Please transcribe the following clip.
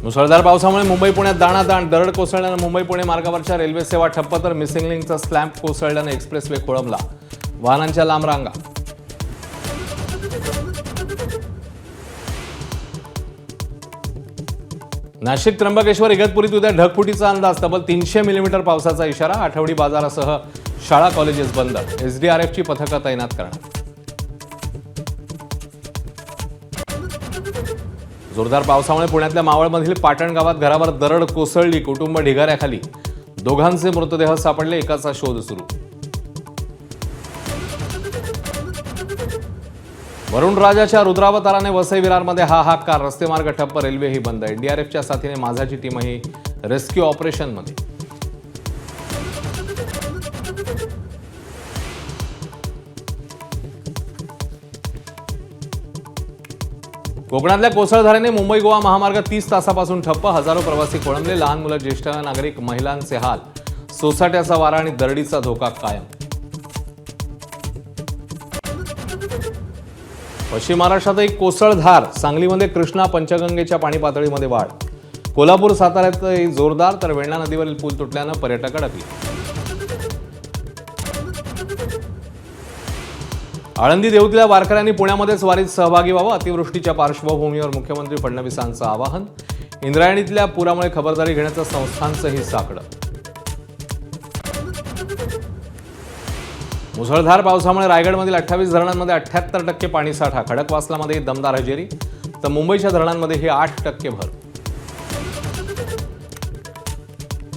मुसळधार पावसामुळे मुंबई पुण्यात दाणादाण दरड कोसळल्यानं मुंबई पुणे मार्गावरच्या रेल्वे सेवा ठप्प तर मिसिंग लिंकचा स्लॅम्प कोसळल्यानं एक्सप्रेसवे खोळंबला, वाहनांच्या लांब रांगा. नाशिक त्र्यंबकेश्वर इगतपुरीत उद्या ढगफुटीचा अंदाज, तब्बल 300 मिलीमीटर पावसाचा इशारा. आठवडी बाजारासह शाळा कॉलेजेस बंद, एसडीआरएफची पथकं तैनात करणार. जोरदार पावसामुळे पुण्यातल्या मावळमधील पाटण गावात घरावर दरड कोसळली, कुटुंब ढिगाऱ्याखाली. दोघांचे मृतदेह सापडले, एकाचा शोध सुरू. वरुण राजाच्या रुद्रावताराने वसई विरारमध्ये हाहाकार, रस्तेमार्ग ठप्प, रेल्वेही बंद. एनडीआरएफच्या साथीने माझाची टीमही रेस्क्यू ऑपरेशनमध्ये. कोकणातल्या कोसळधारेने मुंबई गोवा महामार्ग 30 तासापासून ठप्प, हजारो प्रवासी खोळंबले. लहान मुलं, ज्येष्ठ नागरिक, महिलांचे हाल. सोसाट्याचा वारा आणि दरडीचा धोका कायम. पश्चिम महाराष्ट्रातही कोसळधार, सांगलीमध्ये कृष्णा पंचगंगेच्या पाणी पातळीमध्ये वाढ. कोल्हापूर साताऱ्यातही जोरदार, तर वेण्णा नदीवरील पूल तुटल्यानं पर्यटक अडकले. आळंदी देऊतल्या वारकऱ्यांनी पुण्यामध्येच वारीत सहभागी व्हावं, अतिवृष्टीच्या पार्श्वभूमीवर मुख्यमंत्री फडणवीसांचं आवाहन. इंद्रायणीतल्या पुरामुळे खबरदारी घेण्याचं संस्थांचंही साकडं. मुसळधार पावसामुळे रायगडमधील 28 धरणांमध्ये 78% पाणीसाठा. खडकवासलामध्ये दमदार हजेरी, तर मुंबईच्या धरणांमध्येही 8% भर.